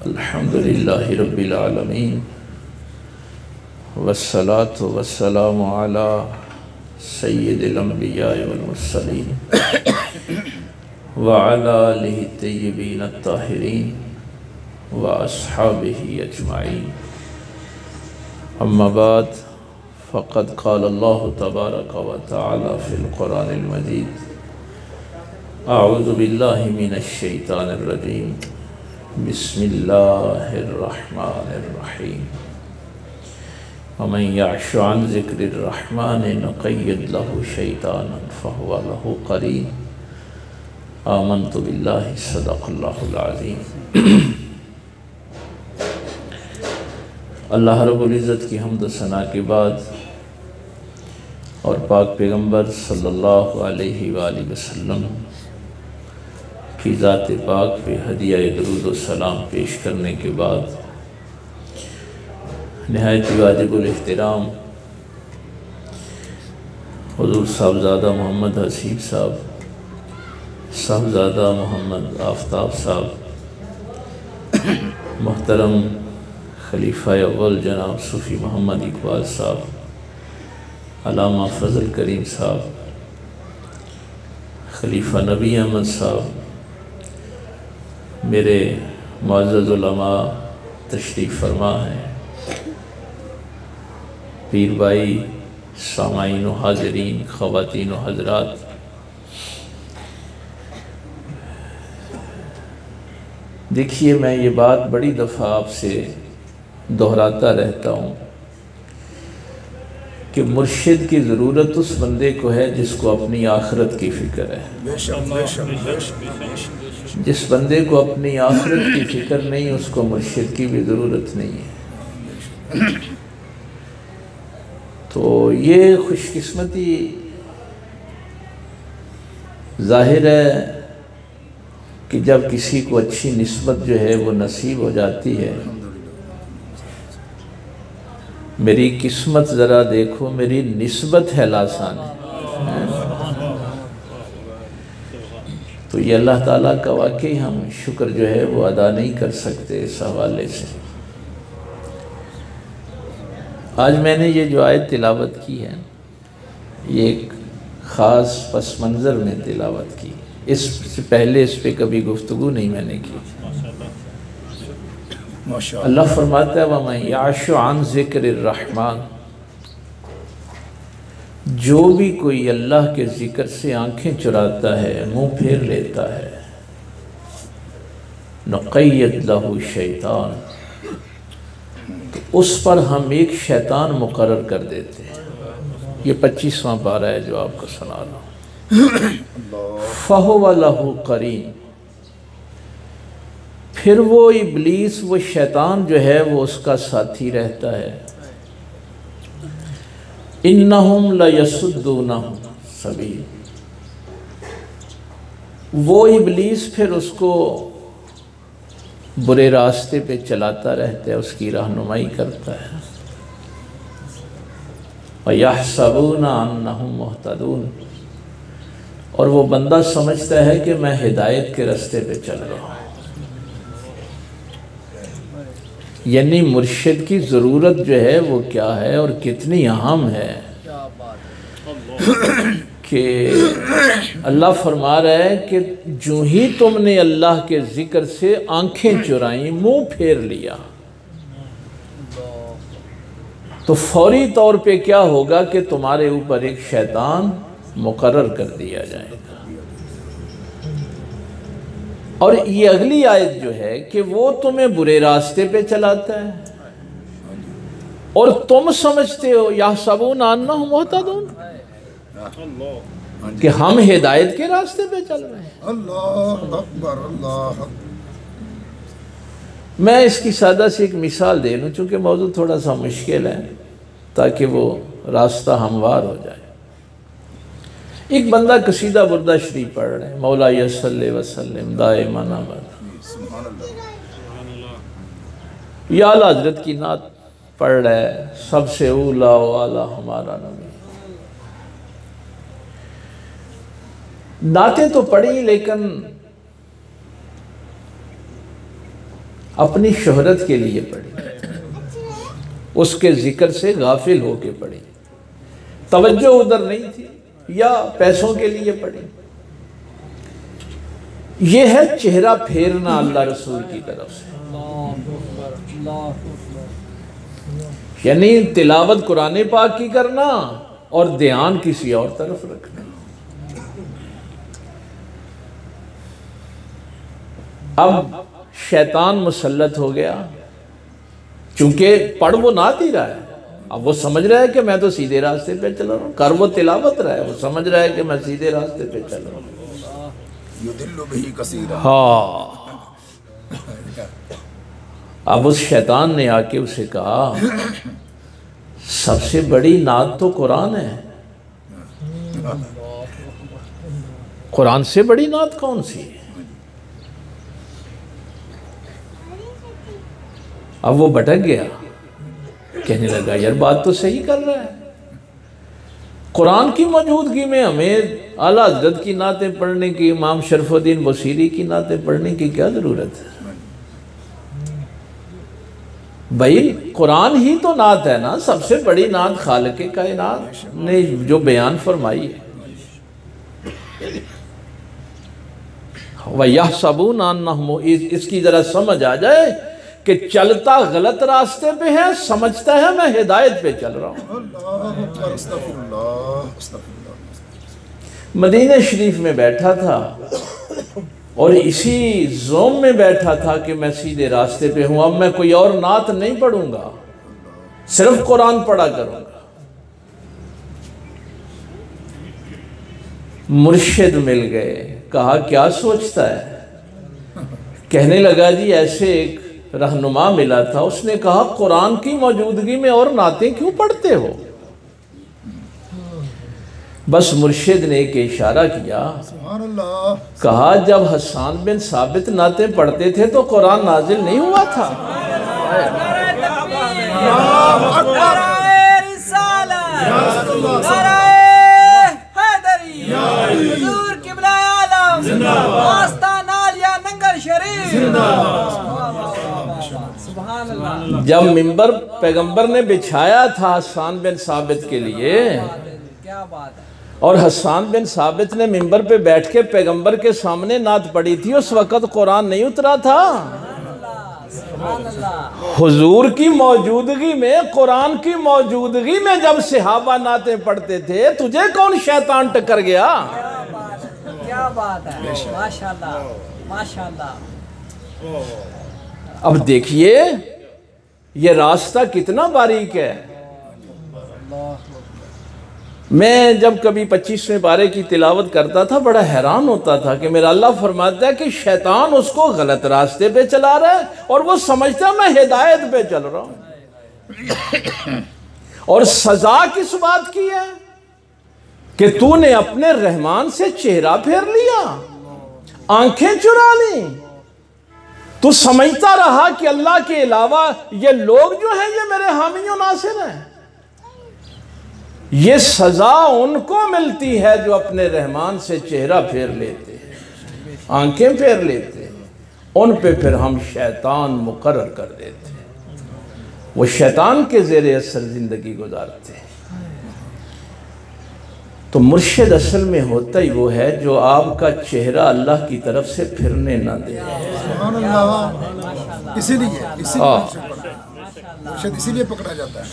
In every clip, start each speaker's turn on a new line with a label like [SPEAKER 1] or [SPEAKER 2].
[SPEAKER 1] अल्हम्दुलिल्लाहि रब्बिल आलमीन वस्सलातु वस्सलामु अला सय्यिदिल अंबिया वल मुरसलीन व अला आलिहि तय्यिबीन अत्ताहिरीन व अस्हाबिही अजमाईन। अम्मा बाद फ़क़द क़ाल अल्लाहु तबारक व तआला फ़िल क़ुरानिल मजीद अऊज़ु बिल्लाहि मिनश शैतानिर रजीम बिस्मिल्लाहिर रहमानिर रहीम। वमन यअश अन ज़िक्रिर रहमानि नुक़य्यिद लहु शैतानन फ़हुव लहु क़रीन। आमन्तु बिल्लाहि सदक़ल्लाहुल अज़ीम। अल्लाह रब्बुल इज़्ज़त की हम्द व सना के बाद और पाक पैगम्बर सल्लल्लाहु अलैहि वसल्लम की ज़ात पाक पे हदिया दरूद व सलाम पेश करने के बाद निहायत वाजिबुल एहतराम हुज़ूर साहबज़ादा मोहम्मद हसीब साहब, साहबज़ादा मोहम्मद आफ्ताब साहब, मोहतरम खलीफा अव्वल जनाब सूफ़ी मोहम्मद इकबाल साहब, अल्लामा फ़ज़ल करीम साहब, खलीफा नबी अहमद साहब, मेरे मुअज़्ज़ज़ उलमा तशरीफ़ फरमा हैं, पीर भाई, सामाईन व हाज़रीन, ख़वातीन व हज़रात, देखिए मैं ये बात बड़ी दफ़ा आपसे दोहराता रहता हूँ कि मुर्शिद की ज़रूरत उस बंदे को है जिसको अपनी आखिरत की फ़िक्र है। जिस बंदे को अपनी आखिरत की फ़िक्र नहीं उसको मुर्शिद की भी ज़रूरत नहीं है। तो ये खुशकिस्मती ज़ाहिर है कि जब किसी को अच्छी निस्बत जो है वो नसीब हो जाती है। मेरी किस्मत ज़रा देखो, मेरी निस्बत है लासान है। तो ये अल्लाह ताला का वाकई हम शुक्र जो है वो अदा नहीं कर सकते इस हवाले से। आज मैंने ये जो आयत तिलावत की है ये एक ख़ास पस मंज़र में तिलावत की, इससे पहले इस पर कभी गुफ्तगू नहीं मैंने की। अल्लाह फरमाता है वमन यअश अन ज़िक्रिर रहमान, जो भी कोई अल्लाह के ज़िक्र से आंखें चुराता है, मुंह फेर लेता है, नुक़य्यिद लहु शैतान, तो उस पर हम एक शैतान मुकर्रर कर देते हैं। ये 25वां पारा है जो आपको सुना रहा हूँ। फ़हुव लहु क़रीन, फिर वो इब्लीस, वो शैतान जो है वो उसका साथी रहता है। इन्नहुम लयसुद्दूनहुम सबील, वो इब्लीस फिर उसको बुरे रास्ते पे चलाता रहता है, उसकी रहनुमाई करता है। व यहसबूना अन्नहुम मुहतदून, और वो बंदा समझता है कि मैं हिदायत के रास्ते पे चल रहा हूँ। यानी मुर्शिद की ज़रूरत जो है वो क्या है और कितनी अहम है कि अल्लाह फरमा रहा है कि जो ही तुमने अल्लाह के ज़िक्र से आंखें चुराई, मुंह फेर लिया, तो फौरी तौर पे क्या होगा कि तुम्हारे ऊपर एक शैतान मुकर्रर कर दिया जाएगा। और ये अगली आयत जो है कि वो तुम्हें बुरे रास्ते पे चलाता है और तुम समझते हो यहसबूना अन्नहुम मुहतदून कि हम हिदायत के रास्ते पे चल रहे हैं। अल्लाह अकबर, अल्लाह। मैं इसकी सादा सी एक मिसाल दे लूँ चूँकि मौजूद थोड़ा सा मुश्किल है ताकि वो रास्ता हमवार हो जाए। एक बंदा कसीदा बुर्दा शरीफ पढ़ रहे हैं, मौला सल्ले वसल्लम दाइमन अबद, या आला हज़रत की नात पढ़ रहा है, सबसे ऊला वाला हमारा नबी। नातें तो पढ़ी लेकिन अपनी शोहरत के लिए पढ़ी, उसके जिक्र से गाफिल होके पढ़ी, तवज्जो उधर नहीं थी, या पैसों के लिए पढ़ी। यह है चेहरा फेरना अल्लाह रसूल की तरफ से, यानी तिलावत कुरान पाक की करना और ध्यान किसी और तरफ रखना। अब शैतान मुसल्लत हो गया, चूंकि पढ़ वो नात ही रहा है, अब वो समझ रहा है कि मैं तो सीधे रास्ते पे चल रहा हूँ, कर वो तिलावत रहा है, वो समझ रहा है कि मैं सीधे रास्ते पे चल रहा हूँ। हाँ, अब उस शैतान ने आके उसे कहा सबसे बड़ी नात तो कुरान है, कुरान से बड़ी नात कौन सी है? अब वो भटक गया, कहने लगा यार बात तो सही कर रहा है, कुरान की मौजूदगी में हमें आला हज़रत की नातें पढ़ने की, इमाम शरफुद्दीन बुसीरी की नातें पढ़ने की क्या ज़रूरत है? भाई कुरान ही तो नात है ना, सबसे बड़ी नात खालिक़े कायनात ने जो बयान फरमाई है। वयहसबूना अन्नहुम, इसकी ज़रा समझ आ जाए कि चलता गलत रास्ते पे है, समझता है मैं हिदायत पे चल रहा हूँ। मदीने शरीफ में बैठा था और इसी जोम में बैठा था कि मैं सीधे रास्ते पे हूँ, अब मैं कोई और नात नहीं पढ़ूंगा, सिर्फ कुरान पढ़ा करूंगा। मुर्शिद मिल गए, कहा क्या सोचता है? कहने लगा जी ऐसे एक रहनुमा मिला था, उसने कहा कुरान की मौजूदगी में और नातें क्यों पढ़ते हो? बस मुर्शिद ने एक इशारा किया, कहा जब हसन बिन साबित नातें पढ़ते थे तो कुरान नाजिल नहीं हुआ था। जब मिंबर पैगंबर ने बिछाया था हसन बिन साबित के लिए,
[SPEAKER 2] क्या बात है,
[SPEAKER 1] और हसन बिन साबित ने मिंबर पे बैठ के पैगंबर के सामने नात पढ़ी थी, उस वक़्त कुरान नहीं उतरा था। हुजूर की मौजूदगी में, कुरान की मौजूदगी में जब सहाबा नातें पढ़ते थे, तुझे कौन शैतान टक्कर गया?
[SPEAKER 2] क्या बात है, माशाल्लाह माशाल्लाह।
[SPEAKER 1] अब देखिए ये रास्ता कितना बारीक है। मैं जब कभी 25वें पारे की तिलावत करता था, बड़ा हैरान होता था कि मेरा अल्लाह फरमाता है कि शैतान उसको गलत रास्ते पे चला रहा है और वो समझता है मैं हिदायत पे चल रहा हूं। और सजा किस बात की है कि तूने अपने रहमान से चेहरा फेर लिया, आंखें चुरा ली। तू समझता रहा कि अल्लाह के अलावा ये लोग जो हैं ये मेरे हामी और नासिर हैं। ये सजा उनको मिलती है जो अपने रहमान से चेहरा फेर लेते हैं, आंखें फेर लेते हैं, उन पे फिर हम शैतान मुकर्रर कर देते हैं, वो शैतान के ज़ेरे असर ज़िंदगी गुजारते हैं। तो मुर्शिद असल में होता ही वो है जो आपका चेहरा अल्लाह की तरफ से फिरने ना दे।
[SPEAKER 3] इसीलिए पकड़ा जाता है।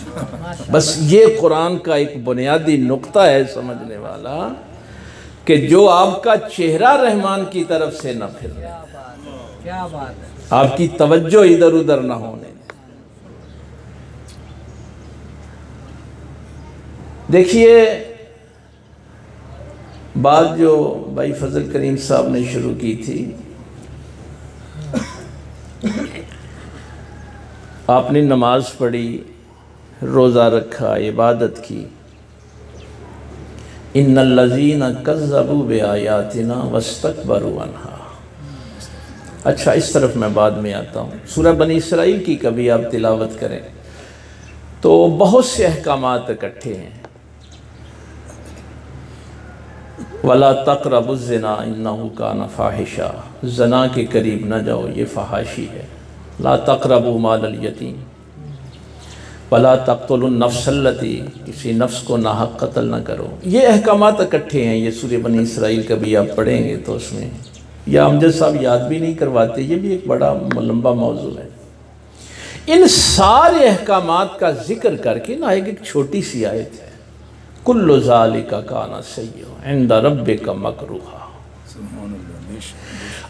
[SPEAKER 1] बस ये कुरान का एक बुनियादी नुक्ता है समझने वाला कि जो आपका चेहरा रहमान की तरफ से न फिरे,
[SPEAKER 2] क्या बात है,
[SPEAKER 1] आपकी तवज्जो इधर उधर ना होने। देखिए बात जो भाई फजल करीम साहब ने शुरू की थी, आपने नमाज पढ़ी, रोज़ा रखा, इबादत की। इन्नल्लज़ीना कज़्ज़बू बिआयातिना वस्तकबरू अन्हा। अच्छा, इस तरफ मैं बाद में आता हूँ। सूरह बनी इसराइल की कभी आप तिलावत करें तो बहुत से अहकामात इकट्ठे हैं। वला तक़रबुज़्ज़िना इन्नहु काना फ़ाहिशा, ज़ना के करीब न जाओ, ये फ़हाशी है। ला तक़रबू मालल यतीम वला तक़्तुलुन नफ्सल्लती, किसी नफ्स को नाहक कत्ल न करो। ये अहकामात इकट्ठे हैं, ये सूरह बनी इसराइल कभी आप पढ़ेंगे तो उसमें, या अमजद साहब याद भी नहीं करवाते, ये भी एक बड़ा लंबा मौजू है। इन सारे अहकामात का जिक्र करके ना एक छोटी सी आयत है, कुल्लु ज़ालिका काना सय्यअ इंदा रब्बिका मकरूहा।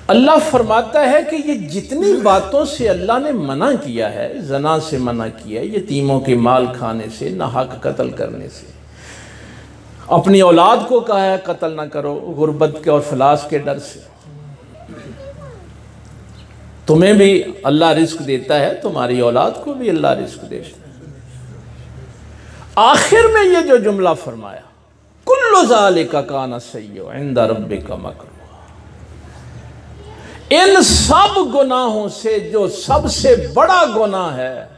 [SPEAKER 1] अल्लाह फरमाता है कि ये जितनी बातों से अल्लाह ने मना किया है, जना से मना किया है, यतीमों के माल खाने से, नाहक कत्ल करने से, अपनी औलाद को कहा है कत्ल ना करो गुर्बत के और फलास के डर से। तुम्हें भी अल्लाह रिस्क देता है, तुम्हारी औलाद को भी अल्लाह रिस्क देता है। आखिर में ये जो जुमला फरमाया, कुल्लु ज़ालिका काना सय्यअ इंदा रब्बिका मकरूहा, इन सब गुनाहों से जो सबसे बड़ा गुनाह है,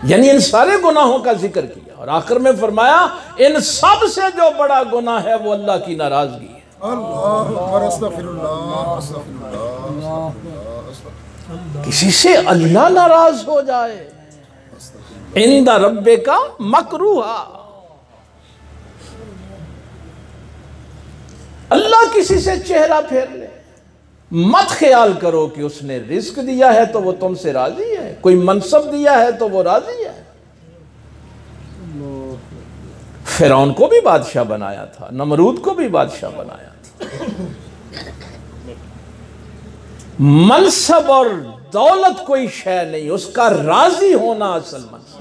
[SPEAKER 1] यानी इन सारे गुनाहों का जिक्र किया और आखिर में फरमाया इन सब से जो बड़ा गुनाह है वो अल्लाह की नाराजगी है। किसी से अल्लाह नाराज हो जाए, इंदा रब्बिका मकरूहा, अल्लाह किसी से चेहरा फेर ले। मत ख्याल करो कि उसने रिस्क दिया है तो वो तुमसे राजी है, कोई मनसब दिया है तो वो राजी है। फिरौन को भी बादशाह बनाया था, नमरूद को भी बादशाह बनाया था। मनसब और दौलत कोई शय नहीं, उसका राजी होना असल मनसब।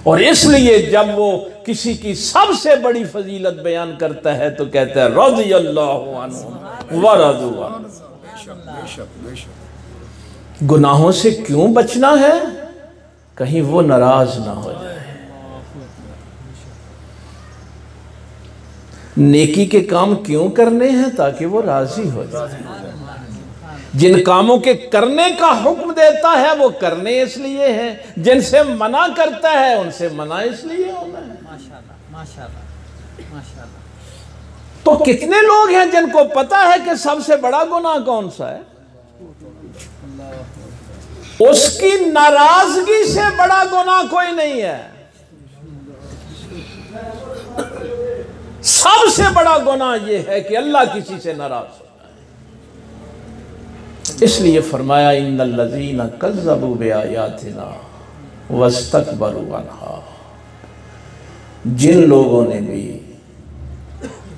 [SPEAKER 1] और इसलिए जब वो किसी की सबसे बड़ी फजीलत बयान करता है तो कहता है रज़ियल्लाहु अन्हु व रज़ू अन्हु। गुनाहों से क्यों बचना है? कहीं वो नाराज ना हो जाए। नेकी के काम क्यों करने हैं? ताकि वो राजी हो जाए। जिन कामों के करने का हुक्म देता है वो करने इसलिए हैं, जिनसे मना करता है उनसे मना इसलिए होना है।
[SPEAKER 2] माशाल्लाह माशाल्लाह माशाल्लाह।
[SPEAKER 1] तो कितने लोग हैं जिनको पता है कि सबसे बड़ा गुनाह कौन सा है? उसकी नाराजगी से बड़ा गुनाह कोई नहीं है। सबसे बड़ा गुनाह यह है कि अल्लाह किसी से नाराज हो। इसलिए फरमाया इन्नल लज़ीना कज़्ज़बू बिआयातिना वस्तकबरू अन्हा, जिन लोगों ने भी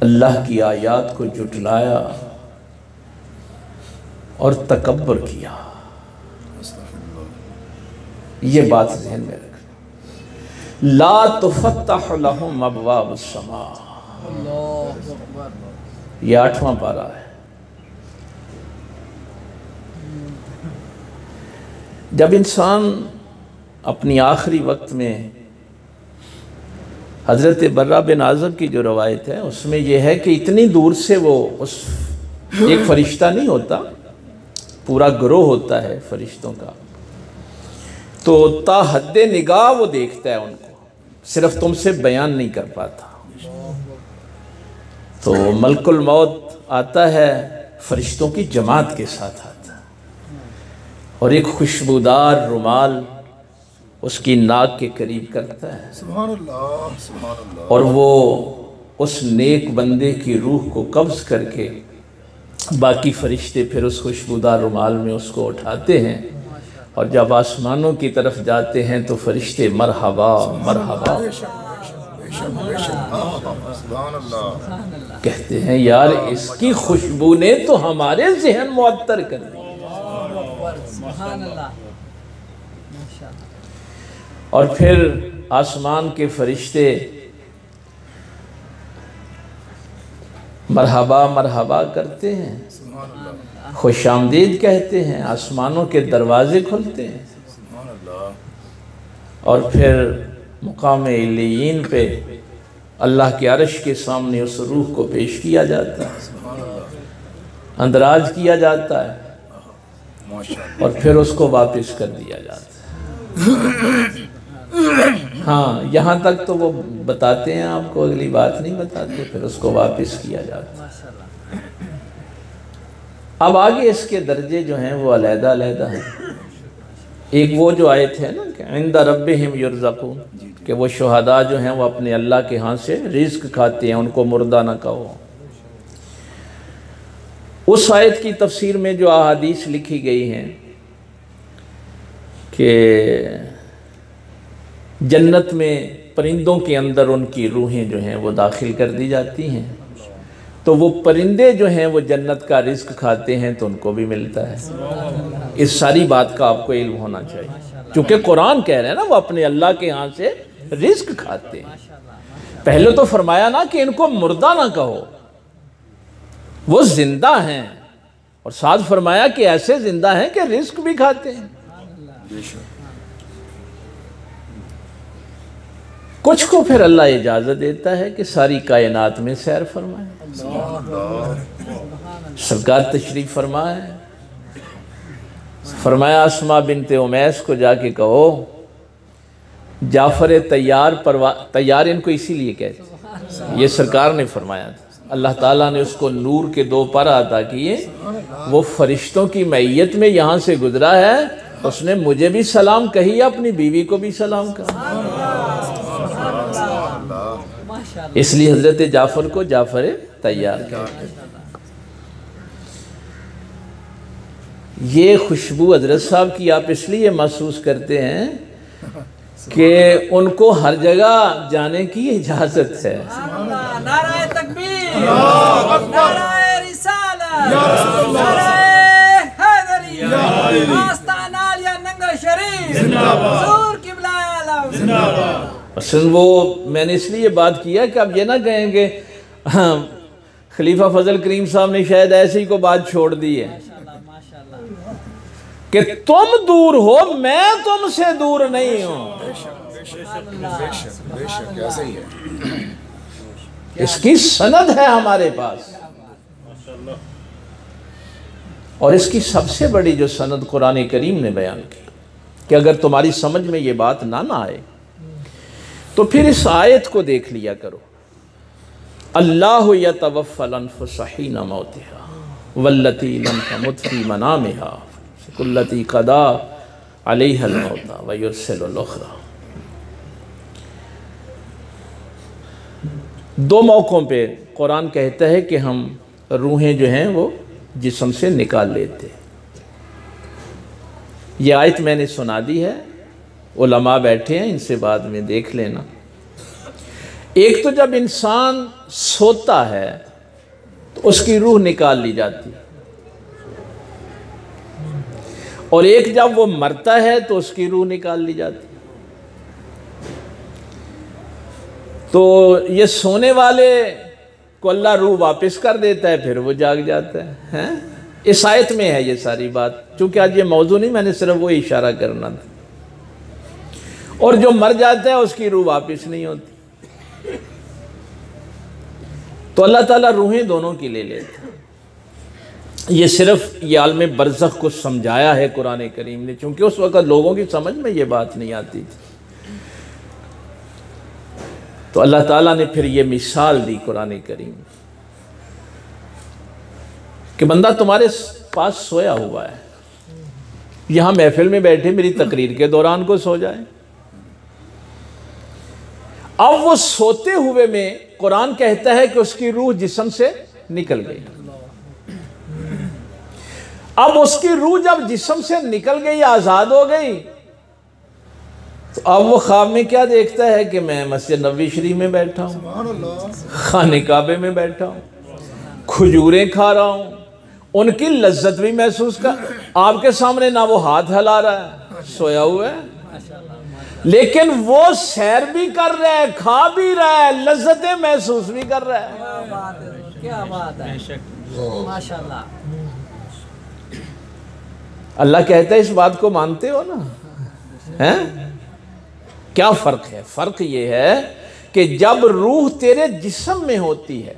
[SPEAKER 1] अल्लाह की आयात को जुटलाया और तकब्बर किया, ये बात ज़हन में रखना। ला तुफ़त्तहु लहुम अबवाबुस समा, ये 8वां पारा है। जब इंसान अपनी आखिरी वक्त में, हज़रत बर्रा बिन आज़ब की जो रवायत है उसमें यह है कि इतनी दूर से वो, उस एक फरिश्ता नहीं होता, पूरा ग्रोह होता है फरिश्तों का, तो ता हद्दे निगाह वो देखता है उनको, सिर्फ तुमसे बयान नहीं कर पाता। तो मलकुल मौत आता है फरिश्तों की जमात के साथ आता है और एक खुशबूदार रुमाल उसकी नाक के करीब करता है। सुभान अल्लाह, सुभान अल्लाह। और वो उस नेक बंदे की रूह को कब्ज़ करके बाकी फरिश्ते फिर उस खुशबूदार रुमाल में उसको उठाते हैं और जब आसमानों की तरफ जाते हैं तो फरिश्ते मरहबा मरहबा कहते हैं, यार इसकी खुशबू ने तो हमारे ज़हन मुअत्तर कर दिया। और फिर आसमान के फरिश्ते मरहबा मरहबा करते हैं, खुशामदीद कहते हैं, आसमानों के दरवाजे खुलते हैं और फिर मुकाम इल्लियीन पे अल्लाह के अर्श के सामने उस रूह को पेश किया जाता है, अंदराज किया जाता है और फिर उसको वापस कर दिया जाता है। हाँ, यहाँ तक तो वो बताते हैं आपको, अगली बात नहीं बताते, फिर उसको वापस किया जाता है। अब आगे इसके दर्जे जो हैं वो अलहदा अलहदा हैं। एक वो जो आए थे ना कि इंदा रब्बिहिम युरज़क़ून, कि वो शुहदा जो हैं वो अपने अल्लाह के यहाँ से रिज़्क़ खाते हैं, उनको मुर्दा ना कहो। उस आयत की तफसीर में जो अहादीस लिखी गई हैं कि जन्नत में परिंदों के अंदर उनकी रूहें जो हैं वो दाखिल कर दी जाती हैं, तो वो परिंदे जो हैं वो जन्नत का रिज़्क़ खाते हैं तो उनको भी मिलता है। इस सारी बात का आपको इल्म होना चाहिए, क्योंकि कुरान कह रहे हैं ना वो अपने अल्लाह के यहाँ से रिज़्क़ खाते हैं। पहले तो फरमाया ना कि इनको मुर्दा ना कहो, वो जिंदा हैं, और साथ फरमाया कि ऐसे जिंदा हैं कि रिज़्क़ भी खाते हैं। कुछ को फिर अल्लाह इजाज़त देता है कि सारी कायनात में सैर फरमाए। सरकार तशरीफ़ फरमाए, फरमाया अस्मा बिनते उमैस को जाके कहो जाफ़र तैयार इनको इसीलिए कहते, ये सरकार ने फरमाया था। अल्लाह ताला ने उसको नूर के 2 पर अता किए, वो फरिश्तों की मैयत में यहाँ से गुजरा है, उसने मुझे भी सलाम कही, अपनी बीवी को भी सलाम कहा, इसलिए हजरत जाफ़र को जाफ़र तैयार कहते हैं। ये खुशबू हजरत साहब की आप इसलिए महसूस करते हैं कि उनको हर जगह जाने की इजाज़त है।
[SPEAKER 2] नाराए तकबीर, नाराए रिसालत, नाराए हैदरी, आस्ताना आलिया नंगा शरीफ, हुजूर किबला आलम।
[SPEAKER 1] असल वो मैंने इसलिए बात किया कि अब ये ना कहेंगे खलीफा फजल करीम साहब ने शायद ऐसे ही को बात छोड़ दी है कि तुम दूर हो, मैं तुमसे दूर नहीं हूं। इसकी सनद है हमारे पास, और इसकी सबसे बड़ी जो सनद कुरान करीम ने बयान की कि अगर तुम्हारी समझ में ये बात ना आए तो फिर इस आयत को देख लिया करो। अल्लाहु यतवफ़्फ़ल अनफुसा हीना मौतिहा वल्लती लम तमुत फी मनामिहा कुल्लती क़दा अलैहल मौता व युरसिलुल उख़रा। 2 मौक़ों पे कुरान कहता है कि हम रूहें जो हैं वो जिस्म से निकाल लेते। ये आयत मैंने सुना दी है, उलमा बैठे हैं, इनसे बाद में देख लेना। एक तो जब इंसान सोता है तो उसकी रूह निकाल ली जाती है, और एक जब वो मरता है तो उसकी रूह निकाल ली जाती है। तो ये सोने वाले को अल्लाह रूह वापस कर देता है, फिर वो जाग जाता है। इस आयत में है ये सारी बात, क्योंकि आज ये मौजू नहीं, मैंने सिर्फ वो इशारा करना था। और जो मर जाता है उसकी रूह वापस नहीं होती, तो अल्लाह ताला रूहें दोनों की ले लेता है। ये सिर्फ ये आलम बरज़ख को समझाया है कुरान करीम ने, क्योंकि उस वक़्त लोगों की समझ में ये बात नहीं आती थी। तो अल्लाह ताला ने फिर ये मिसाल दी कुरान करीम कि बंदा तुम्हारे पास सोया हुआ है, यहाँ महफिल में बैठे मेरी तकरीर के दौरान को सो जाए। अब वो सोते हुए में कुरान कहता है कि उसकी रूह जिस्म से निकल गई। अब उसकी रूह जब जिस्म से निकल गई, आज़ाद हो गई, तो अब वो ख्वाब में क्या देखता है कि मैं मस्जिद नबवी शरीफ में बैठा हूँ, खाने काबे में बैठा हूँ, खजूरें खा रहा हूँ, उनकी लज्जत भी महसूस कर, आपके सामने ना वो हाथ हिला रहा है, सोया हुआ है, लेकिन वो सैर भी कर रहा है, खा भी रहा है, लज्जतें महसूस भी कर रहा है।
[SPEAKER 2] क्या बात है, माशाल्लाह।
[SPEAKER 1] अल्लाह कहता है इस बात को मानते हो ना? हैं? क्या फ़र्क है? फ़र्क ये है कि जब रूह तेरे जिस्म में होती है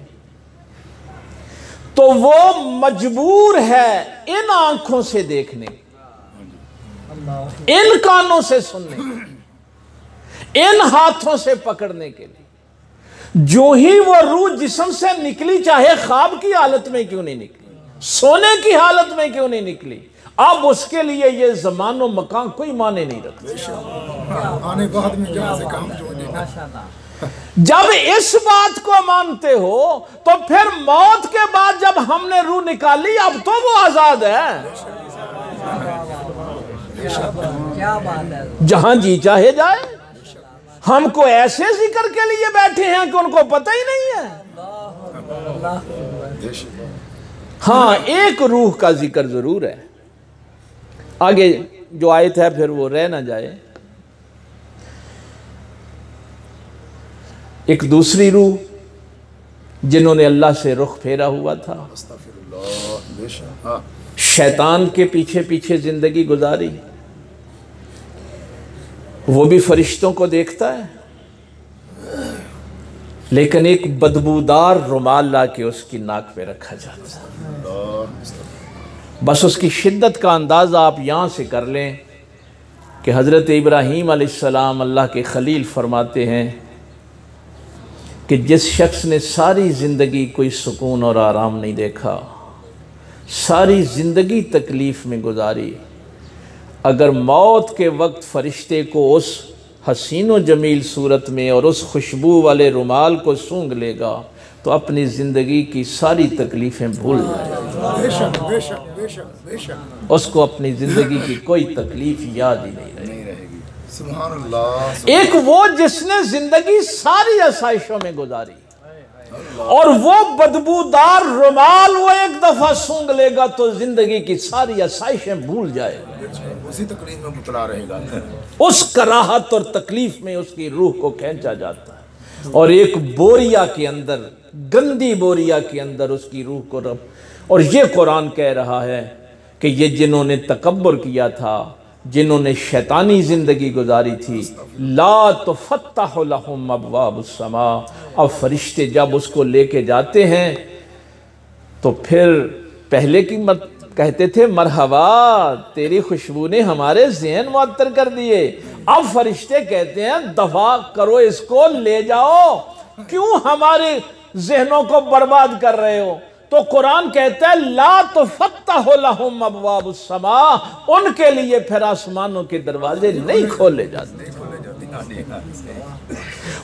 [SPEAKER 1] तो वो मजबूर है इन आंखों से देखने, इन कानों से सुनने, इन हाथों से पकड़ने के लिए। जो ही वो रूह जिस्म से निकली, चाहे ख्वाब की हालत में क्यों नहीं निकली, सोने की हालत में क्यों नहीं निकली? अब उसके लिए ये ज़मान और मकान कोई माने नहीं रखता।
[SPEAKER 3] आने बाद में जहाँ से काम जो
[SPEAKER 2] माशाल्लाह।
[SPEAKER 1] जब इस बात को मानते हो तो फिर मौत के बाद जब हमने रूह निकाली अब तो वो आजाद है,
[SPEAKER 2] क्या बात है।
[SPEAKER 1] जहां जी चाहे जाए। हमको ऐसे जिक्र के लिए बैठे हैं कि उनको पता ही नहीं है। हाँ, एक रूह का जिक्र जरूर है, आगे जो आयत है फिर वो रह ना जाए। एक दूसरी रूह जिन्होंने अल्लाह से रुख फेरा हुआ था, शैतान के पीछे पीछे जिंदगी गुजारी, वो भी फरिश्तों को देखता है, लेकिन एक बदबूदार रुमाल ला के उसकी नाक पे रखा जाता है। बस उसकी शिद्दत का अंदाज़ा आप यहाँ से कर लें कि हज़रत इब्राहीम अलैहिस्सलाम अल्लाह के खलील फरमाते हैं कि जिस शख्स ने सारी ज़िंदगी कोई सुकून और आराम नहीं देखा, सारी ज़िंदगी तकलीफ़ में गुजारी, अगर मौत के वक्त फ़रिश्ते को उस हसीन व जमील सूरत में और उस खुशबू वाले रुमाल को सूंघ लेगा तो अपनी ज़िंदगी की सारी तकलीफ़ें भूल जाएगा।
[SPEAKER 3] बेशक बेशक बेशक बेशक
[SPEAKER 1] उसको अपनी ज़िंदगी की कोई तकलीफ़ याद ही नहीं रहेगी।
[SPEAKER 3] सुभान अल्लाह।
[SPEAKER 1] एक वो जिसने ज़िंदगी सारी आसाइशों में गुजारी और वो बदबूदार रुमाल वो एक दफ़ा सूंघ लेगा तो ज़िंदगी की सारी आसाइशें भूल जाएगा,
[SPEAKER 3] उसी तकलीफ में मुबतला रहेगा।
[SPEAKER 1] उस कराहत और तकलीफ में उसकी रूह को खींचा जाता है और एक बोरिया के अंदर, गंदी बोरिया के अंदर उसकी रूह को रब। और ये कुरान कह रहा है कि ये जिन्होंने तकब्बुर किया था, जिन्होंने शैतानी ज़िंदगी गुजारी थी, ला तुफ़त्तहु लहुम अब्वाबुस समा, अब फरिश्ते जब उसको लेके जाते हैं तो फिर पहले की मत कहते थे मरहबा तेरी खुशबू ने हमारे ज़हन मुअत्तर कर दिए, अब फरिश्ते कहते हैं दफा करो इसको, ले जाओ, क्यों हमारे जहनों को बर्बाद कर रहे हो। तो कुरान कहता है ला तुफ़त्तहु लहुम अब्वाबुस समा, उनके लिए फिर आसमानों के दरवाजे नहीं खोले जाते।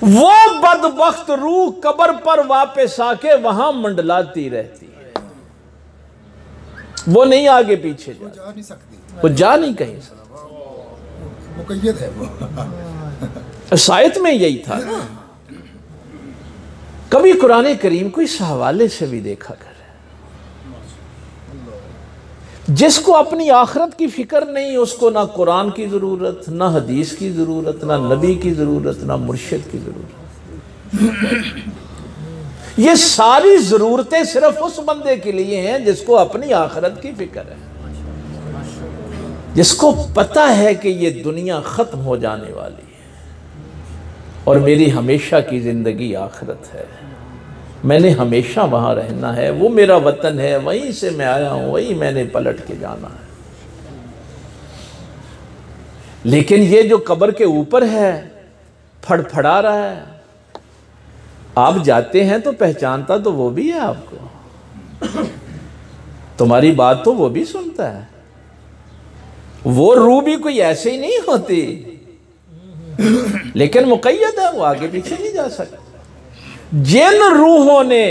[SPEAKER 1] वो बदबख्त रूह कब्र पर वापस आके वहां मंडलाती रहती है, वो नहीं आगे पीछे
[SPEAKER 3] जा नहीं सकती,
[SPEAKER 1] वो जा नहीं कहीं
[SPEAKER 3] मुक़य्यद है वो।
[SPEAKER 1] सायत में यही था ना। कभी कुरान करीम को इस हवाले से भी देखा कर, जिसको अपनी आखिरत की फिक्र नहीं, उसको ना कुरान की ज़रूरत, ना हदीस की ज़रूरत, ना नबी की ज़रूरत, ना मुर्शिद की ज़रूरत। ये सारी ज़रूरतें सिर्फ उस बंदे के लिए हैं जिसको अपनी आखिरत की फिक्र है, जिसको पता है कि ये दुनिया ख़त्म हो जाने वाली है और मेरी हमेशा की ज़िंदगी आखिरत है, मैंने हमेशा वहाँ रहना है, वो मेरा वतन है, वहीं से मैं आया हूँ, वहीं मैंने पलट के जाना है। लेकिन ये जो कब्र के ऊपर है फड़फड़ा रहा है, आप जाते हैं तो पहचानता तो वो भी है आपको, तुम्हारी बात तो वो भी सुनता है। वो रूह भी कोई ऐसे ही नहीं होती, लेकिन मुक़य्यद है, वो आगे पीछे नहीं जा सकता। जिन रूहों ने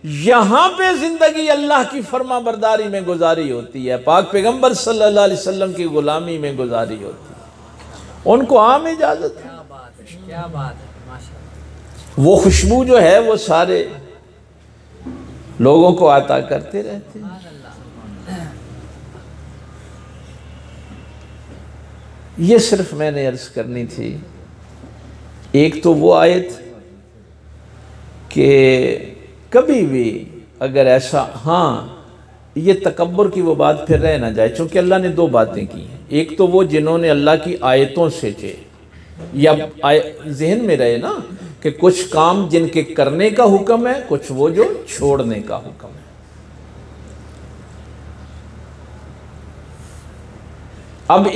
[SPEAKER 1] यहाँ पे ज़िंदगी अल्लाह की फर्मा बरदारी में गुजारी होती है, पाक पैगंबर सल्लल्लाहु अलैहि वसल्लम की गुलामी में गुजारी होती है, उनको आम इजाज़त है।
[SPEAKER 2] क्या बात है, क्या बात है, माशाअल्लाह।
[SPEAKER 1] वो खुशबू जो है वो सारे लोगों को अता करते रहते हैं। ये सिर्फ मैंने अर्ज़ करनी थी। एक तो वो आयत कि कभी भी अगर ऐसा, हाँ ये तकब्बुर की वो बात फिर रह ना जाए, क्योंकि अल्लाह ने दो बातें की हैं। एक तो वो जिन्होंने अल्लाह की आयतों से या जहन में रहे ना कि कुछ काम जिनके करने का हुक्म है, कुछ वो जो छोड़ने का हुक्म है। अब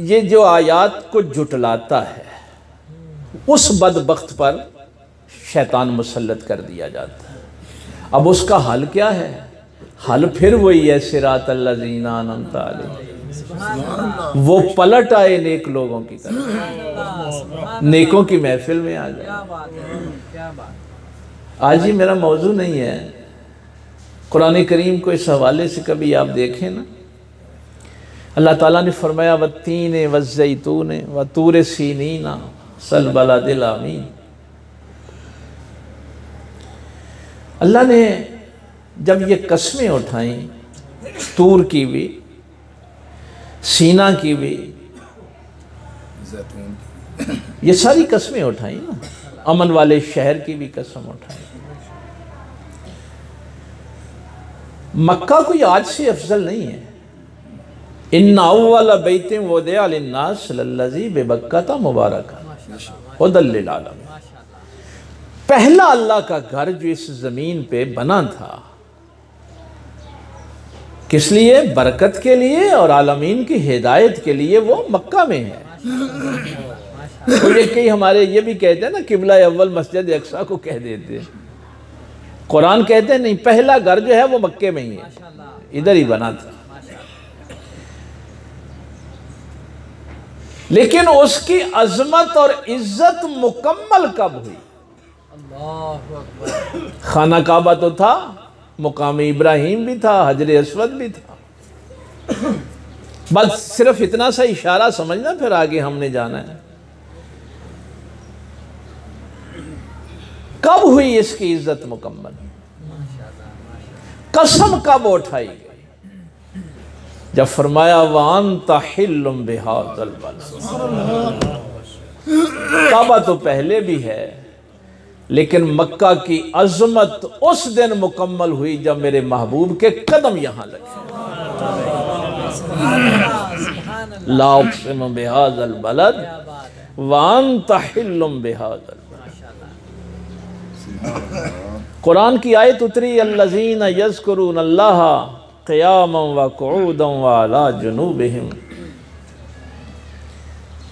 [SPEAKER 1] ये जो आयात को जुटलाता है उस बदबख्त पर शैतान मुसल्लत कर दिया जाता है। अब उसका हल क्या है? हल फिर वही है, सिरात अल्लज़ीना अनअमता अलैहिम।
[SPEAKER 2] सुभान अल्लाह,
[SPEAKER 1] वो पलट आए नेक लोगों की तरफ,
[SPEAKER 2] सुभान
[SPEAKER 1] नेकों की महफिल में आ जाए।
[SPEAKER 2] क्या बात है, क्या बात।
[SPEAKER 1] आज ही मेरा मौजू नहीं है, कुरान करीम को इस हवाले से कभी आप देखें ना, अल्लाह ताला ने फरमाया वत्तीन वज़्ज़ैतून व तूर सीनीना सल बलदिल अमीन। अल्लाह ने जब ये कस्में उठाई, तूर की भी, सीना की भी,
[SPEAKER 3] जैतून
[SPEAKER 1] ये सारी कस्में उठाई ना, अमन वाले शहर की भी कसम उठाई। मक्का कोई आज से अफजल नहीं है। इन्ना अव्वल बैतिन वुदिअ लिन्नास लल्लज़ी बिबक्कता मुबारका हुदल लिल आलमीन। पहला अल्लाह का घर जो इस ज़मीन पे बना था, किस लिए? बरकत के लिए और आलमीन की हिदायत के लिए, वो मक्का में है। तो ये कई हमारे ये भी कहते हैं ना, किबला अव्वल मस्जिद अक्सा को कह देते हैं। कुरान कहते हैं नहीं, पहला घर जो है वो मक्के में ही है, इधर ही बना था। लेकिन उसकी अजमत और इज्जत मुकम्मल कब हुई?
[SPEAKER 2] अल्लाहु अकबर।
[SPEAKER 1] खाना काबा तो था, मुकाम इब्राहिम भी था, हजर अस्वद भी था। बस सिर्फ इतना सा इशारा समझना, फिर आगे हमने जाना है। कब हुई इसकी इज्जत मुकम्मल? कसम कब उठाई गई? जब फरमाया वान्ता हिल्लुम बिहाज़ल बलद। काबा तो पहले भी है, लेकिन मक्का की अजमत उस दिन मुकम्मल हुई जब मेरे महबूब के कदम यहां लगे। ला उक़सिमु बिहाज़ल बलद व अन्ता हिल्लुम बिहाज़ल बलद। कुरान की आयत उतरी, अल्लज़ीना यज़्कुरून अल्लाह क़ियामन व क़ुऊदन व अला जुनूबिहिम।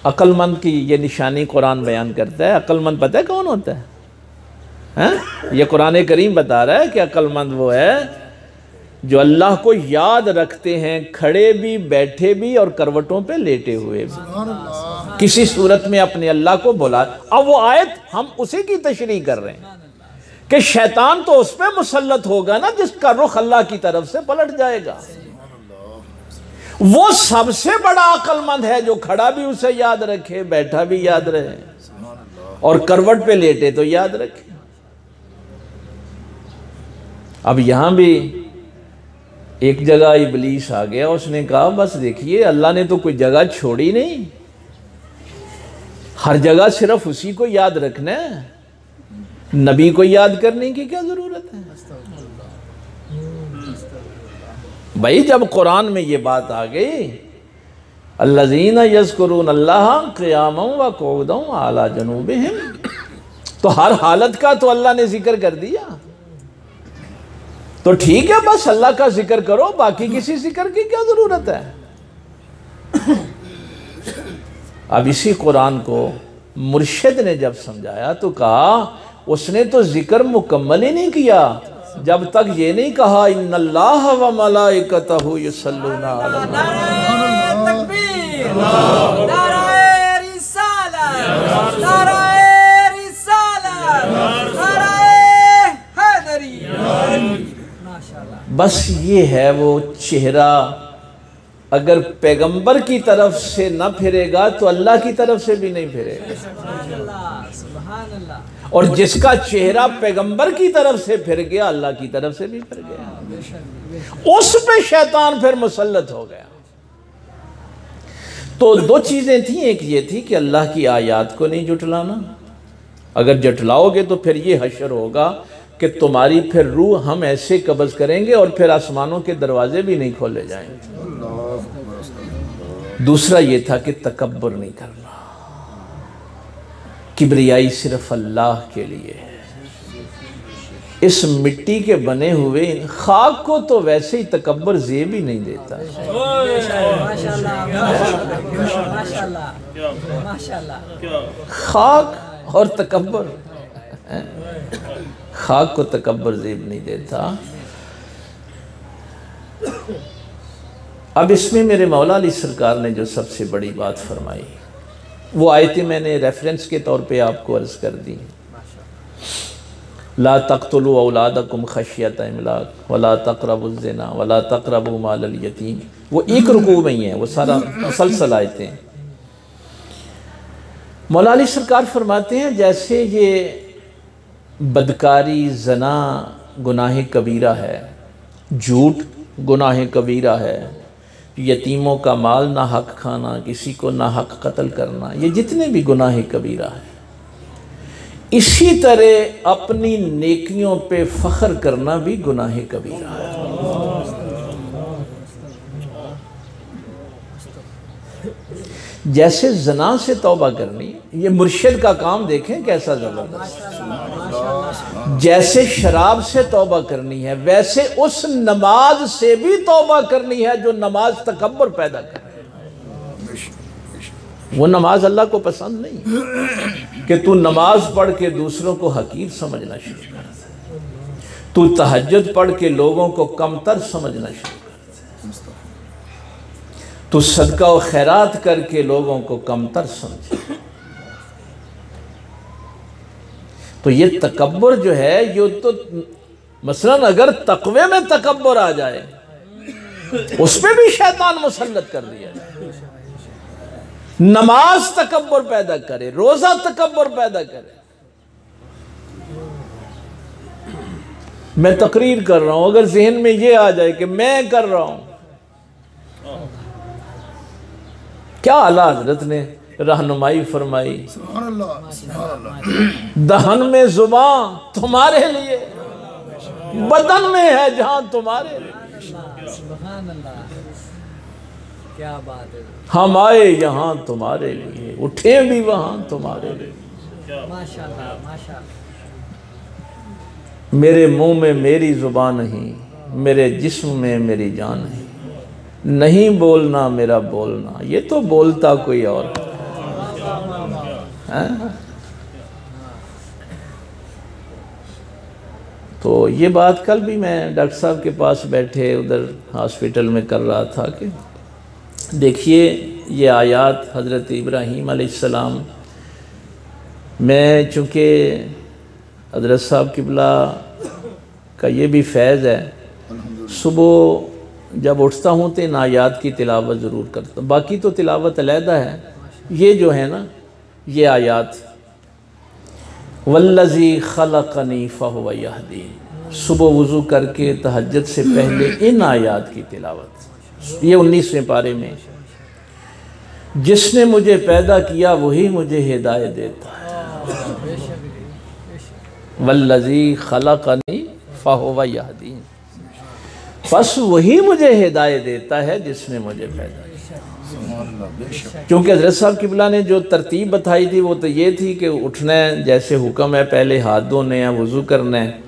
[SPEAKER 1] अक्लमंद की ये निशानी कुरान बयान करता है। अक्लमंद पता है कौन होता है? हैं? ये कुरान करीम बता रहा है कि अक्लमंद वो है जो अल्लाह को याद रखते हैं, खड़े भी, बैठे भी और करवटों पे लेटे हुए भी, किसी सूरत में अपने अल्लाह को बुला। अब वो आयत हम उसी की तशरीह कर रहे हैं कि शैतान तो उस पर मुसल्लत होगा ना जिसका रुख अल्लाह की तरफ से पलट जाएगा। वो सबसे बड़ा अक्लमंद है जो खड़ा भी उसे याद रखे, बैठा भी याद रहे और करवट पे लेटे तो याद रखे। अब यहां भी एक जगह इबलीस आ गया, उसने कहा बस देखिए अल्लाह ने तो कोई जगह छोड़ी नहीं, हर जगह सिर्फ उसी को याद रखना है, नबी को याद करने की क्या जरूरत है? भाई जब कुरान में ये बात आ गई, अल्लज़ीना यज़्कुरून अल्लाह क़ियामन व क़ुऊदन व अला जुनूबिहिम, तो हर हालत का तो अल्लाह ने जिक्र कर दिया। तो ठीक है, बस अल्लाह का जिक्र करो, बाकी किसी जिक्र की क्या जरूरत है? अब इसी कुरान को मुर्शिद ने जब समझाया तो कहा उसने तो जिक्र मुकम्मल ही नहीं किया जब तक ये नहीं कहा इन्नल्लाह व मलाइकतहु युसल्लूना अला
[SPEAKER 2] नारे तकबीर, नारे रिसालत, नारे रिसालत, नारे हैदरी। माशाअल्लाह। बस ये है वो चेहरा, अगर पैगंबर की तरफ से न फिरेगा तो अल्लाह की तरफ से भी नहीं फिरेगा। सुभान अल्लाह। और जिसका चेहरा पैगंबर की तरफ से फिर गया, अल्लाह की तरफ से भी फिर गया, उस पे शैतान फिर मुसल्लत हो गया। तो दो चीजें थी, एक ये थी कि अल्लाह की आयात को नहीं जुटलाना, अगर जुटलाओगे तो फिर ये हशर होगा कि तुम्हारी फिर रूह हम ऐसे कब्ज़ करेंगे और फिर आसमानों के दरवाजे भी नहीं खोले जाएंगे। दूसरा ये था कि तकब्बुर नहीं करना, किब्रियाई सिर्फ अल्लाह के लिए है। इस मिट्टी के बने हुए खाक को तो वैसे ही तकब्बुर ज़ेब ही नहीं देता। खाक और तकब्बुर, खाक को तकब्बुर ज़ेब नहीं देता।
[SPEAKER 1] अब इसमें मेरे मौला अली सरकार ने जो सबसे बड़ी बात फरमाई, वो आयतें मैंने रेफरेंस के तौर पे आपको अर्ज़ कर दी। ला तक़्तुलू औलादकुम खशियत इमलाक वला तक़रबुज़ ज़िना वला तक़रबू मालल यतीम, वो एक रुकू में ही है, वो सारा मुसलसल आयतें हैं। मौला अली सरकार फरमाते हैं जैसे ये बदकारी, जना गुनाह कबीरा है, झूठ गुनाह कबीरा है, यतीमों का माल ना हक खाना, किसी को ना हक कत्ल करना, ये जितने भी गुनाह कबीरा है, इसी तरह अपनी नेकियों पे फ़ख्र करना भी गुनाह कबीरा है। जैसे जना से तौबा करनी, ये मुर्शिद का काम देखें कैसा ज़बरदस्त। जैसे शराब से तौबा करनी है, वैसे उस नमाज से भी तौबा करनी है जो नमाज तकब्बुर पैदा करे। वो नमाज अल्लाह को पसंद नहीं कि तू नमाज पढ़ के दूसरों को हकीर समझना शुरू कर दे, तू तहज्जुद पढ़ के लोगों को कमतर समझना शुरू कर दे, तू सदका व खैरात करके लोगों को कमतर समझे। तो ये तकब्बुर जो है, ये तो मसलन अगर तकवे में तकब्बुर आ जाए, उस पर भी शैतान मुसल्लत कर दिया जाए। नमाज तकब्बुर पैदा करे, रोजा तकब्बुर पैदा करे। मैं तकरीर कर रहा हूं, अगर जहन में ये आ जाए कि मैं कर रहा हूं, क्या आला हजरत ने रहनुमाई फरमाई, दहन में जुबान तुम्हारे लिए, बदन में है जहां तुम्हारे लिए।
[SPEAKER 2] क्या बात है।
[SPEAKER 1] हम आए यहाँ तुम्हारे लिए, उठे भी वहां तुम्हारे लिए।
[SPEAKER 2] माशाल्लाह माशाल्लाह।
[SPEAKER 1] मेरे मुंह में मेरी जुबान नहीं, मेरे जिस्म में मेरी जान नहीं, नहीं बोलना मेरा बोलना, ये तो बोलता कोई और है। तो ये बात कल भी मैं डॉक्टर साहब के पास बैठे उधर हॉस्पिटल में कर रहा था कि देखिए ये आयात हज़रत इब्राहीम अलैहिस्सलाम में, चूँकि हज़रत साहब किबला का ये भी फैज़ है, सुबह जब उठता हूँ तो इन आयात की तिलावत ज़रूर करता हूँ, बाकी तो तिलावत अलहदा है। ये जो है ना, ये आयात वल्लज़ी खलक़नी फहुव यहदीन, सुबह वज़ू करके तहज्जुद से पहले इन आयात की तिलावत, ये 19वें पारे में, जिसने मुझे पैदा किया वही मुझे हिदायत देता है। वल्लज़ी खलक़नी फहुव यहदीन, बस वही मुझे हिदायत देता है जिसने मुझे पैदा किया। क्योंकि हज़रत साहब किबला ने जो तरतीब बताई थी वो तो ये थी कि उठना है, जैसे हुक्म है पहले हाथ धोने हैं, वज़ू करना है,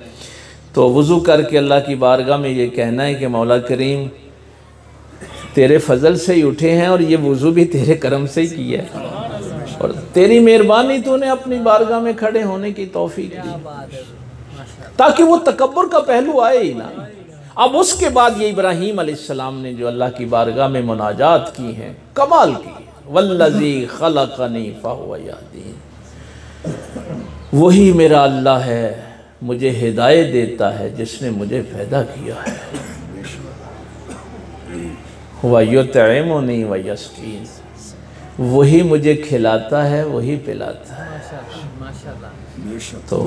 [SPEAKER 1] तो वज़ू करके अल्लाह की बारगाह में ये कहना है कि मौला करीम तेरे फजल से ही उठे हैं और ये वज़ू भी तेरे करम से ही किया है, और तेरी मेहरबानी तूने अपनी बारगाह में खड़े होने की तौफीक दी, ताकि वो तकब्बुर का पहलू आए ही ना। अब उसके बाद ये इब्राहीम अलैहिस्सलाम ने जो अल्लाह की बारगाह में मुनाजात की है, कमाल की, वल्लज़ी खलक़नी फहुव यहदीन, वही मेरा अल्लाह है, मुझे हिदायत देता है जिसने मुझे पैदा किया है। व युतइमुनी व यस्कीन, वही मुझे खिलाता है, वही पिलाता है। तो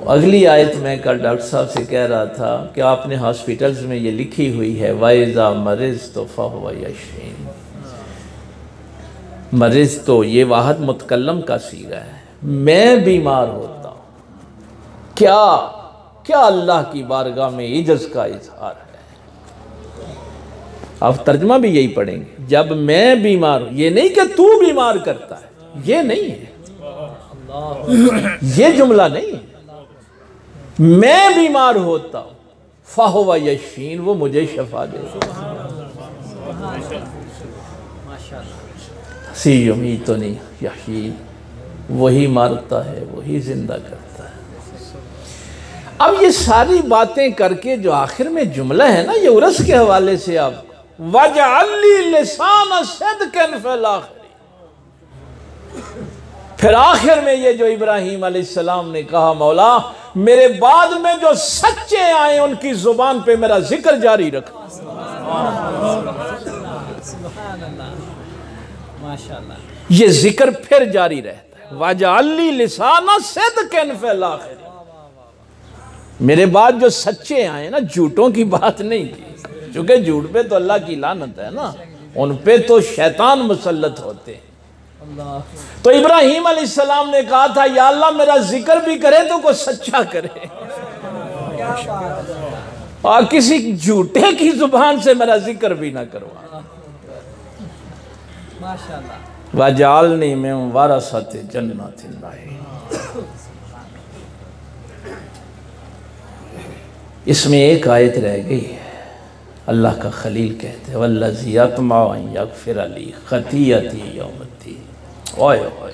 [SPEAKER 1] अगली आयत मैं कल डॉक्टर साहब से कह रहा था कि आपने हॉस्पिटल्स में ये लिखी हुई है, वाइज़ा मरिज़ तो फहुव यशफीन, मरिज़ तो ये वाहद मुतकल्लम का सीगा है, मैं बीमार होता हूँ। क्या क्या अल्लाह की बारगाह में इज्जत का इजहार है। आप तर्जमा भी यही पढ़ेंगे, जब मैं बीमार हूँ, ये नहीं कि तू बीमार करता है, ये नहीं है, ये जुमला नहीं है, मैं बीमार होता हूँ, फाहुव यशफीन, वो मुझे शफा देता है। सी युमीतुनी यहयीन, वही मारता है, वही जिंदा करता है। अब ये सारी बातें करके जो आखिर में जुमला है ना, ये उर्स के हवाले से आप वजअल्ली लिसान सिद्क़िन फिल आखिरीन, फिर आखिर में ये जो इब्राहीम अलैहिस्सलाम ने कहा, मौला मेरे बाद में जो सच्चे आए उनकी जुबान पे मेरा जिक्र जारी रख। माशाअल्लाह, ये जिक्र फिर जारी रहता है, वजअल्ली लिसान सिद्क़िन फिल आखिरीन। मेरे बाद जो सच्चे आए ना, झूठों की बात नहीं की, क्योंकि झूठ पे तो अल्लाह की लानत है ना, उन पे तो शैतान मुसल्लत होते हैं। तो इब्राहीम अलैहिस्सलाम ने कहा था, या अल्लाह मेरा जिक्र भी करे तो कोई सच्चा करे, और किसी झूठे की जुबान से मेरा जिक्र भी ना करवा। माशाअल्लाह, वजालनी मिन वरसति जन्नतिन नाईम। इसमें एक आयत रह गई है, अल्लाह का खलील कहते हैं, वल्लज़ी यत्मउ अन यग़फ़िर ली ख़तीयती यौमद्दीन। ओए ओए,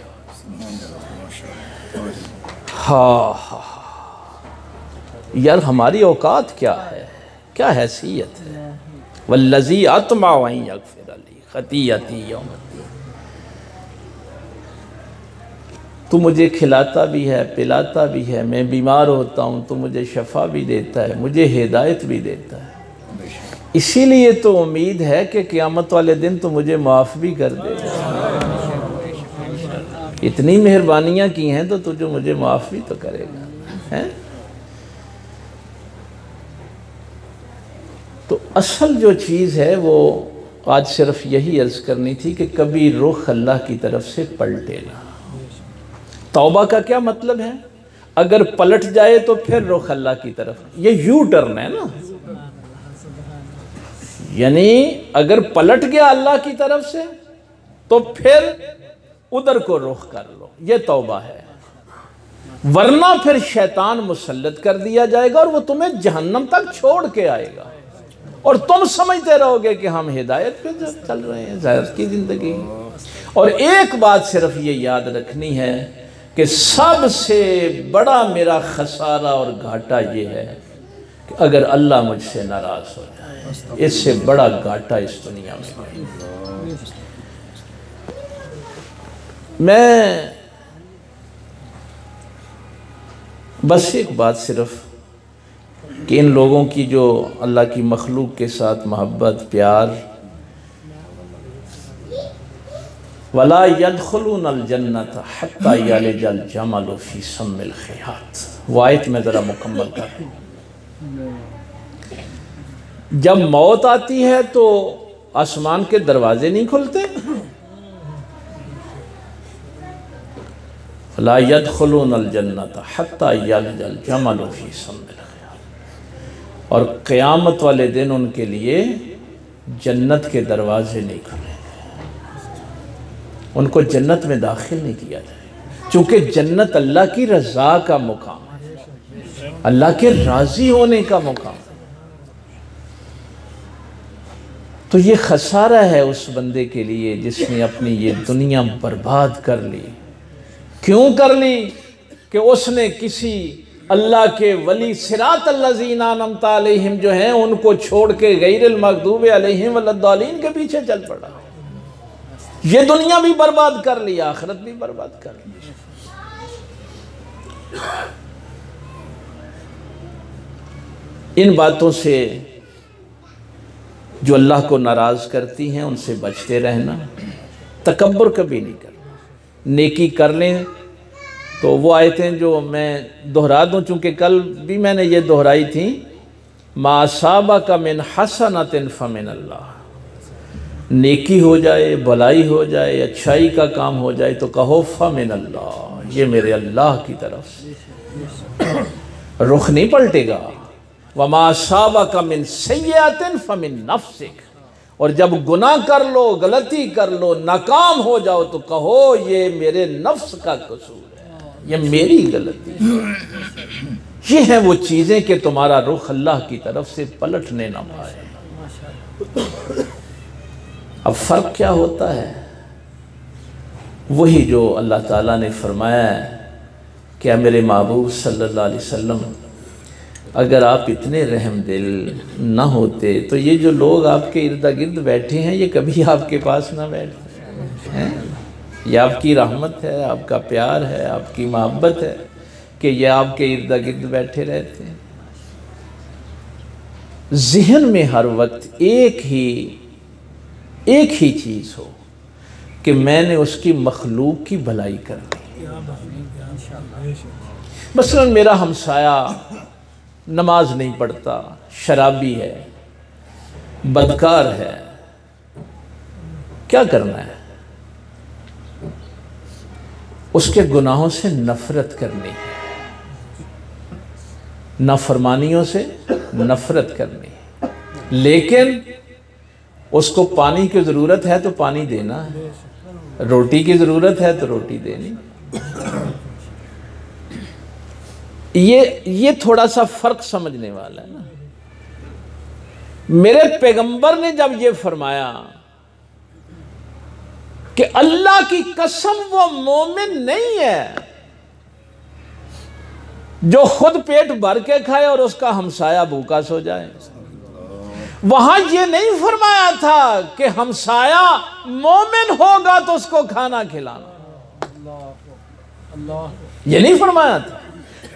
[SPEAKER 1] हाँ, यार हमारी औकात क्या है, क्या हैसियत है। वल्लज़ी यत्मउ अन यग़फ़िर ली ख़तीयती यौमद्दीन। तू मुझे खिलाता भी है, पिलाता भी है, मैं बीमार होता हूँ तो मुझे शफा भी देता है, मुझे हिदायत भी देता है, इसीलिए तो उम्मीद है कि क़यामत वाले दिन तो मुझे माफ़ भी कर देगा। इतनी मेहरबानियाँ की हैं तो तुझे मुझे माफ़ भी तो करेगा, हैं? तो असल जो चीज़ है वो आज सिर्फ यही अर्ज़ करनी थी कि कभी रुख अल्लाह की तरफ से पलटे ना। तौबा का क्या मतलब है? अगर पलट जाए तो फिर रुख अल्लाह की तरफ, ये यू टर्न है ना, यानी अगर पलट गया अल्लाह की तरफ से तो फिर उधर को रुख कर लो, ये तौबा है। वरना फिर शैतान मुसल्लत कर दिया जाएगा और वो तुम्हें जहन्नम तक छोड़ के आएगा और तुम समझते रहोगे कि हम हिदायत पे चल रहे हैं, ज़ाहिर की ज़िंदगी। और एक बात सिर्फ ये याद रखनी है कि सबसे बड़ा मेरा खसारा और घाटा ये है कि अगर अल्लाह मुझसे नाराज़ हो जाए, इससे बड़ा घाटा इस दुनिया में नहीं। मैं बस एक बात सिर्फ कि इन लोगों की जो अल्लाह की मखलूक के साथ मोहब्बत, प्यार, वला यदखुलूनल जन्नत हत्ता यलिजल जमलु फी सम्मिल खियात, वो आयत में ज़रा मुकम्मल कर। जब मौत आती है तो आसमान के दरवाजे नहीं खुलते, ला यदखुलूनल जन्नत हत्ता यलिजल जमलु फी सम्मिल खियात, और क़यामत वाले दिन उनके लिए जन्नत के दरवाजे नहीं खुले, उनको जन्नत में दाखिल नहीं किया जाए, क्योंकि जन्नत अल्लाह की रज़ा का मुकाम है, अल्लाह के राज़ी होने का मुकाम है। तो ये खसारा है उस बंदे के लिए जिसने अपनी ये दुनिया बर्बाद कर ली। क्यों कर ली? कि उसने किसी अल्लाह के वली सिरात अल्लज़ीना अनअमता अलैहिम जो हैं उनको छोड़ के गैरिल मग़दूबि अलैहिम वलद्दालीन के पीछे चल पड़ा। ये दुनिया भी बर्बाद कर ली, आखिरत भी बर्बाद कर ली। इन बातों से जो अल्लाह को नाराज़ करती हैं उनसे बचते रहना, तकब्बुर कभी नहीं करना। नेकी कर लें तो वो आयतें जो मैं दोहरा दूं, चूँकि कल भी मैंने ये दोहराई थी, मा असाबका मिन हसनतिन फमिन अल्लाह, नेकी हो जाए, भलाई हो जाए, अच्छाई का काम हो जाए तो कहो फमिन अल्लाह, ये मेरे अल्लाह की तरफ से। रुख नहीं पलटेगा। वमा असाबका मिन सय्यतिन फमिन नफ्सिक, और जब गुनाह कर लो, गलती कर लो, नाकाम हो जाओ तो कहो ये मेरे नफ्स का कसूर है, ये मेरी गलती है। ये हैं वो चीज़ें कि तुम्हारा रुख अल्लाह की तरफ से पलटने ना पाए। अब फ़र्क क्या होता है? वही जो अल्लाह ताला ने फरमाया है कि मेरे महबूब सल्लल्लाहु अलैहि वसल्लम अगर आप इतने रहम दिल ना होते तो ये जो लोग आपके इर्द गिर्द बैठे हैं ये कभी आपके पास ना बैठते हैं। ये आपकी रहमत है, आपका प्यार है, आपकी मोहब्बत है कि ये आपके इर्द गिर्द बैठे रहते हैं। ज़हन में हर वक्त एक ही चीज़ हो कि मैंने उसकी मखलूक की भलाई करनी। मसलन मेरा हमसाया नमाज नहीं पढ़ता, शराबी है, बदकार है, क्या करना है? उसके गुनाहों से नफरत करनी है, नाफरमानियों से नफरत करनी है। लेकिन उसको पानी की ज़रूरत है तो पानी देना है, रोटी की ज़रूरत है तो रोटी देनी। ये थोड़ा सा फ़र्क समझने वाला है ना। मेरे पैगंबर ने जब ये फरमाया कि अल्लाह की कसम वो मोमिन नहीं है जो खुद पेट भर के खाए और उसका हमसाया भूखा सो जाए। वहां ये नहीं फरमाया था कि हमसाया मोमिन होगा तो उसको खाना खिलाना, ये नहीं फरमाया था।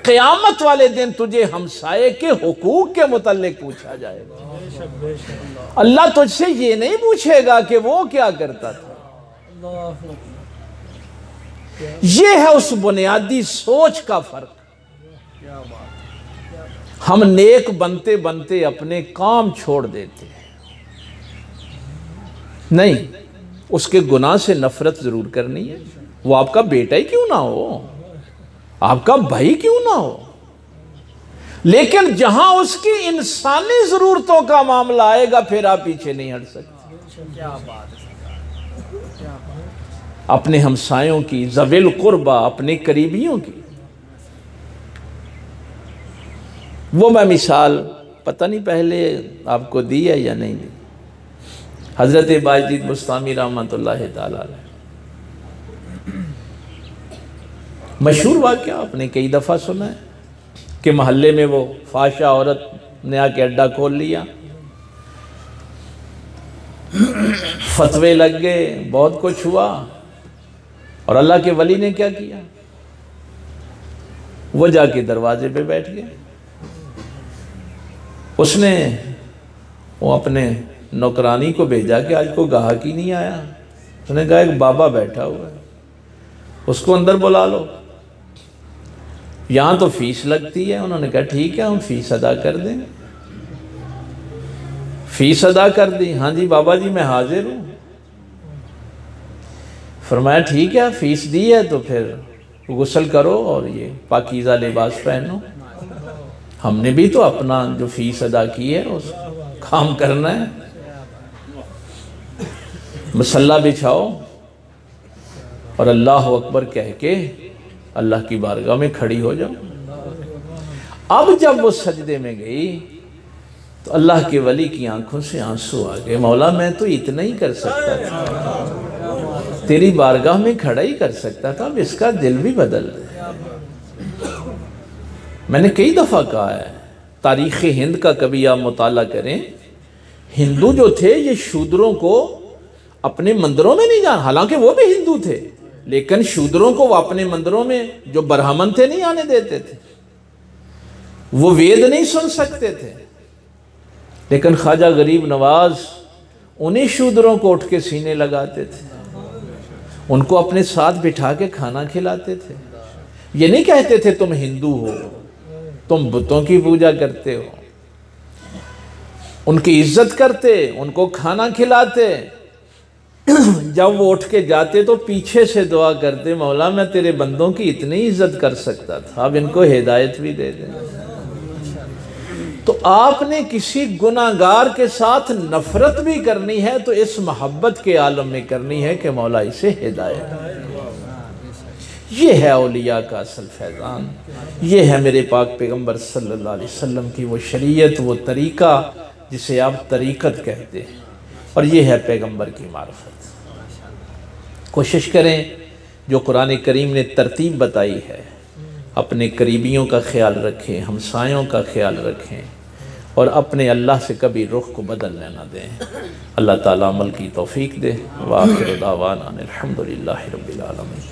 [SPEAKER 1] क़यामत वाले दिन तुझे हमसाये के हुकूक के मुतल्लिक पूछा जाएगा। अल्लाह तुझसे ये नहीं पूछेगा कि वो क्या करता था। ये है उस बुनियादी सोच का फर्क। हम नेक बनते बनते अपने काम छोड़ देते हैं। नहीं, उसके गुनाह से नफरत जरूर करनी है। वो आपका बेटा ही क्यों ना हो, आपका भाई क्यों ना हो, लेकिन जहां उसकी इंसानी जरूरतों का मामला आएगा फिर आप पीछे नहीं हट सकते।
[SPEAKER 2] क्या बात है।
[SPEAKER 1] अपने हमसायों की, ज़विल कुर्बा, अपने करीबियों की। वो मैं मिसाल पता नहीं पहले आपको दी है या नहीं दी। हज़रत बायजीद बुस्तामी रहमतुल्लाह तआला अलैह, मशहूर वाक़या आपने कई दफ़ा सुना है कि महल्ले में वो फाशा औरत ने आके अड्डा खोल लिया, फतवे लग गए, बहुत कुछ हुआ। और अल्लाह के वली ने क्या किया, वो जाके दरवाजे पे बैठ गए। उसने वो अपने नौकरानी को भेजा कि आज को गाहक ही नहीं आया। उसने कहा एक बाबा बैठा हुआ है, उसको अंदर बुला लो, यहाँ तो फीस लगती है। उन्होंने कहा ठीक है, हम फीस अदा कर देंगे। फीस अदा कर दी। हाँ जी बाबा जी मैं हाजिर हूँ। फरमाया ठीक है, फीस दी है तो फिर गुस्ल करो और ये पाकीज़ा लिबास पहनो। हमने भी तो अपना जो फीस अदा की है उस काम करना है। मसल्ला बिछाओ और अल्लाह अकबर कह के अल्लाह की बारगाह में खड़ी हो जाओ। अब जब वो सजदे में गई तो अल्लाह के वली की आंखों से आंसू आ गए। मौला मैं तो इतना ही कर सकता था, तेरी बारगाह में खड़ा ही कर सकता था, अब इसका दिल भी बदल दे। मैंने कई दफ़ा कहा है, तारीख़ हिंद का कभी आप मुताला करें। हिंदू जो थे ये शूद्रों को अपने मंदिरों में नहीं जाना, हालांकि वो भी हिंदू थे, लेकिन शूद्रों को वो अपने मंदिरों में जो ब्राह्मण थे नहीं आने देते थे। वो वेद नहीं सुन सकते थे, लेकिन ख्वाजा गरीब नवाज उन्हीं शूद्रों को उठ के सीने लगाते थे, उनको अपने साथ बिठा के खाना खिलाते थे। ये नहीं कहते थे तुम हिंदू हो, तुम बुतों की पूजा करते हो। उनकी इज्जत करते, उनको खाना खिलाते। जब वो उठ के जाते तो पीछे से दुआ करते, मौला मैं तेरे बंदों की इतनी इज्जत कर सकता था, अब इनको हिदायत भी दे दे। तो आपने किसी गुनाहगार के साथ नफरत भी करनी है तो इस मोहब्बत के आलम में करनी है कि मौला इसे हिदायत। ये है औलिया का असल फैज़ान, ये है मेरे पाक पैगंबर सल्लल्लाहु अलैहि वसल्लम की वो शरीयत, वो तरीक़ा जिसे आप तरीक़त कहते हैं, और ये है पैगंबर की मार्फत। कोशिश करें जो कुरान करीम ने तरतीब बताई है अपने करीबियों का ख्याल रखें, हमसायों का ख्याल रखें और अपने अल्लाह से कभी रुख को बदलने न दें। अल्लाह ताला अमल की तौफीक दे। व आखिर दावाना अनिल हम्दुलिल्लाहि रब्बिल आलमीन।